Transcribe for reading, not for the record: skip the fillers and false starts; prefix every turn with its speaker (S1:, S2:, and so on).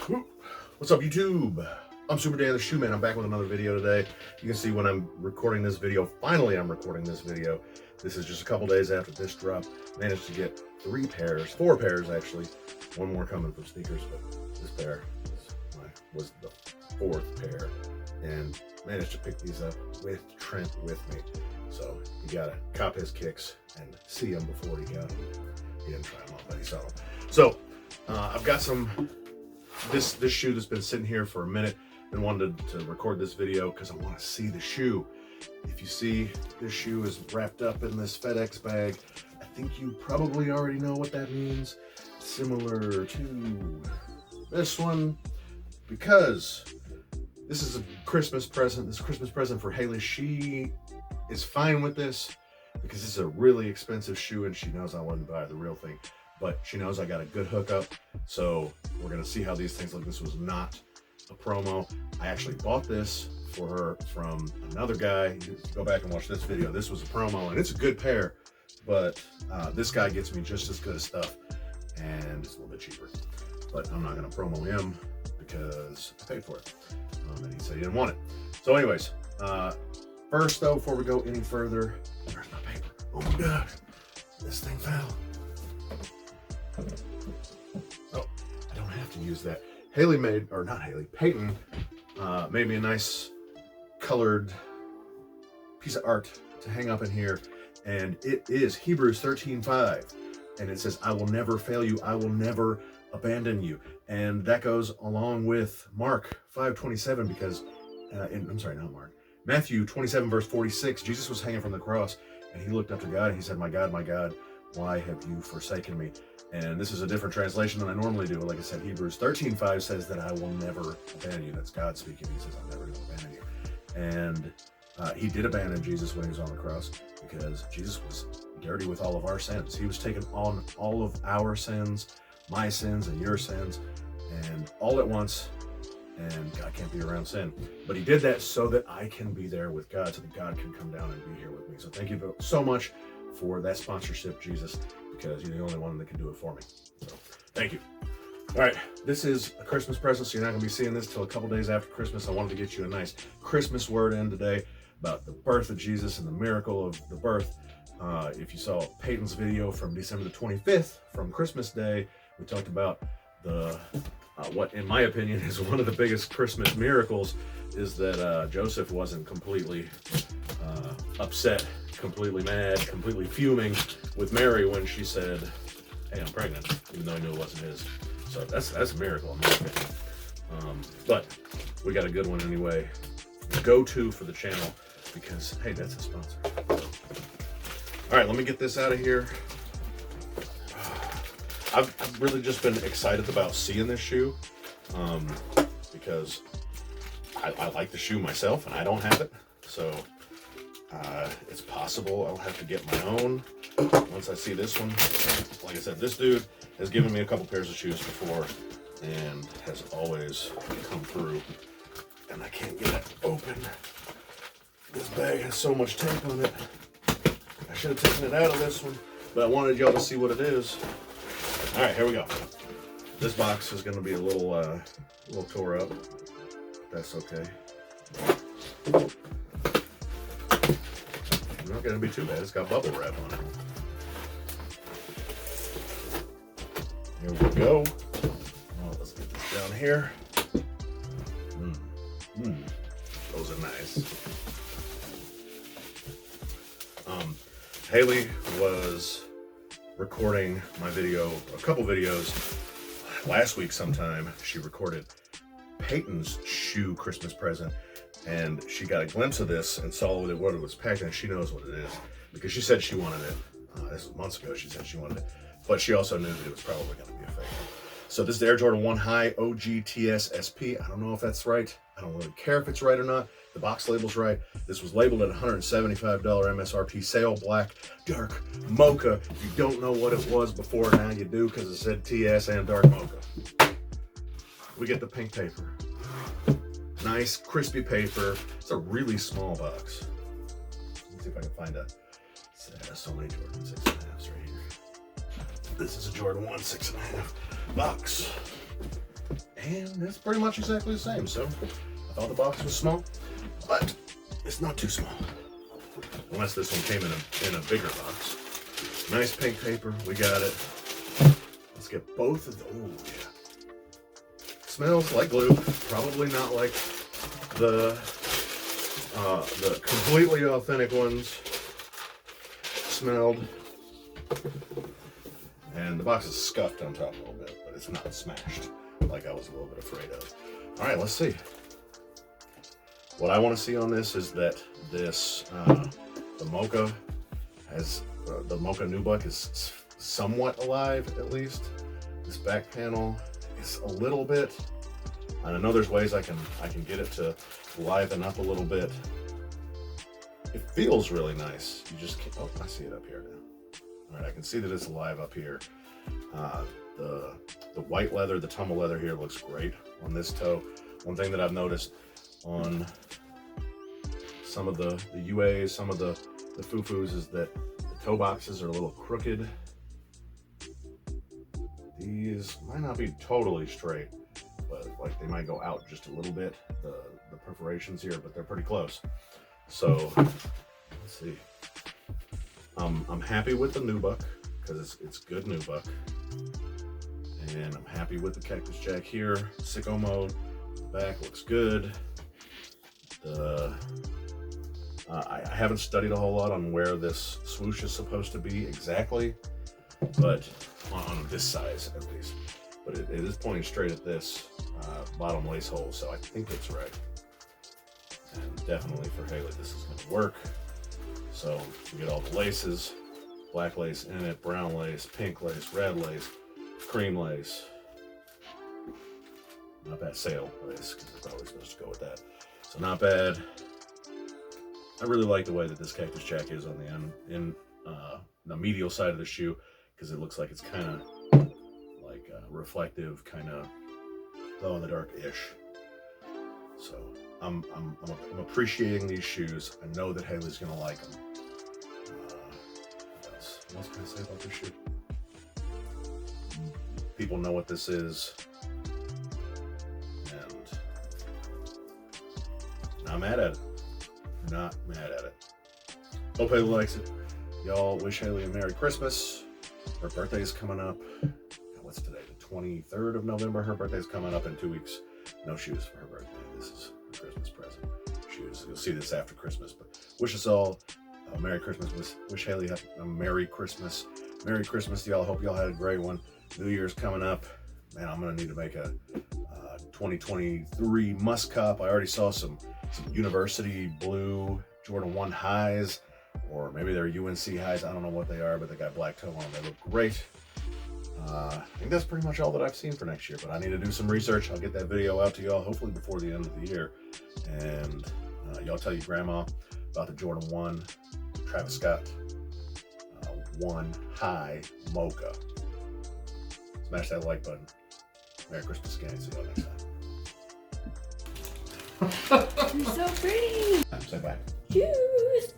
S1: What's up, YouTube? I'm Super Dan the Shoe Man. I'm back with another video today. You can see when I'm recording this video, finally I'm recording this video. This is just a couple days after this drop. Managed to get 4 pairs actually. One more coming from sneakers, but this pair was the 4th pair. And managed to pick these up with Trent with me. So you gotta cop his kicks and see him before he got them. He didn't try them on, but he saw them. So I've got this shoe that's been sitting here for a minute. Been wanting to record this video because I want to see the shoe. If you see, this shoe is wrapped up in this FedEx bag. I think you probably already know what that means. Similar to this one, because this is a Christmas present. This Christmas present for Haley. She is fine with this because this is a really expensive shoe and she knows I wouldn't buy the real thing. But she knows I got a good hookup, so we're gonna see how these things look. This was not a promo. I actually bought this for her from another guy. You go back and watch this video. This was a promo, and it's a good pair, but this guy gets me just as good as stuff, and it's a little bit cheaper. But I'm not gonna promo him because I paid for it, and he said he didn't want it. So anyways, first though, before we go any further, where's my paper? Oh my God, this thing fell. Oh, I don't have to use that. Peyton made me a nice colored piece of art to hang up in here, and it is Hebrews 13:5, and it says, "I will never fail you, I will never abandon you," and that goes along with Mark 5:27 because, I'm sorry, not Mark, Matthew 27 verse 46. Jesus was hanging from the cross, and he looked up to God and he said, my God, why have you forsaken me?" And this is a different translation than I normally do. Like I said, Hebrews 13:5 says that I will never abandon you. That's God speaking. He says, I'm never going to abandon you. And he did abandon Jesus when he was on the cross because Jesus was dirty with all of our sins. He was taking on all of our sins, my sins and your sins, and all at once. And God can't be around sin. But he did that so that I can be there with God, so that God can come down and be here with me. So thank you so much for that sponsorship, Jesus, because you're the only one that can do it for me. So thank you. All right, this is a Christmas present, so you're not going to be seeing this till a couple days after Christmas. I wanted to get you a nice Christmas word in today about the birth of Jesus and the miracle of the birth. If you saw Peyton's video from December the 25th, from Christmas Day, we talked about what, in my opinion, is one of the biggest Christmas miracles, is that Joseph wasn't completely upset, completely mad, completely fuming with Mary when she said, "Hey, I'm pregnant," even though he knew it wasn't his. So that's a miracle in my opinion. But we got a good one anyway. Go-to for the channel because, hey, that's a sponsor. All right, let me get this out of here. I've really just been excited about seeing this shoe because I like the shoe myself and I don't have it. So it's possible I'll have to get my own once I see this one. Like I said, this dude has given me a couple pairs of shoes before and has always come through. And I can't get it open. This bag has so much tape on it. I should have taken it out of this one, but I wanted y'all to see what it is. All right, here we go. This box is going to be a little tore up. That's okay. Not going to be too bad. It's got bubble wrap on it. Here we go. Oh, let's get this down here. Those are nice. Haley was recording my video, a couple videos, last week sometime. She recorded Peyton's shoe Christmas present, and she got a glimpse of this and saw what it was packed in. She knows what it is because she said she wanted it. This was months ago. She said she wanted it, but she also knew that it was probably going to be a fake. So this is the Air Jordan 1 High OGTS SP. I don't know if that's right. I don't really care if it's right or not. The box label's right. This was labeled at $175 MSRP, sail black, dark mocha. If you don't know what it was before, now you do because it said TS and dark mocha. We get the pink paper. Nice, crispy paper. It's a really small box. Let's see if I can find a, so many Jordan 6.5s right here. This is a Jordan 1 6.5 box. and it's pretty much exactly the same. So I thought the box was small, but it's not too small. Unless this one came in a bigger box. Nice pink paper, we got it. Let's get both of the, oh yeah. Smells like glue, probably not like the completely authentic ones smelled. And the box is scuffed on top a little bit, but it's not smashed like I was a little bit afraid of. All right, let's see. What I want to see on this is that this, the Mocha has, the Mocha Nubuck is somewhat alive at least. This back panel is a little bit, and I know there's ways I can get it to liven up a little bit. It feels really nice. You just can't, oh, I see it up here now. All right, I can see that it's alive up here. The white leather, the tumble leather here looks great on this toe. One thing that I've noticed on some of the UAs, some of the Fufus is that the toe boxes are a little crooked. These might not be totally straight, but like they might go out just a little bit, the perforations here, but they're pretty close. So let's see. I'm happy with the Nubuck because it's good Nubuck, and I'm happy with the Cactus Jack here. Sicko mode, back looks good. I haven't studied a whole lot on where this swoosh is supposed to be exactly, but on this size at least. But it is pointing straight at this bottom lace hole, so I think it's right. And definitely for Haley, this is going to work. So we get all the laces, black lace in it, brown lace, pink lace, red lace, cream lace. Not bad, sail lace, because it's always supposed to go with that. So not bad. I really like the way that this Cactus Jack is on the end, in the medial side of the shoe, because it looks like it's kind of like reflective, kind of glow in the dark-ish. So I'm appreciating these shoes. I know that Haley's gonna like them. What else can I say about this shoe? People know what this is, and not mad at it. Not mad at it. Hope Haley likes it. Y'all wish Haley a Merry Christmas. Her birthday's coming up. What's today? The 23rd of November. Her birthday's coming up in 2 weeks. No shoes for her birthday. This is her Christmas present. Shoes. You'll see this after Christmas, but wish us all a Merry Christmas. Wish Haley a Merry Christmas. Merry Christmas to y'all. Hope y'all had a great one. New Year's coming up. Man, I'm gonna need to make a 2023 must cop. I already saw some University blue Jordan 1 highs, or maybe they're UNC highs. I don't know what they are, but they got black toe on them. They look great. I think that's pretty much all that I've seen for next year, but I need to do some research. I'll get that video out to y'all hopefully before the end of the year. And y'all tell your grandma about the Jordan 1 Travis Scott 1 high Mocha. Smash that like button. Merry Christmas again. See y'all next time.
S2: You're so pretty.
S1: Say bye.
S2: Cheers.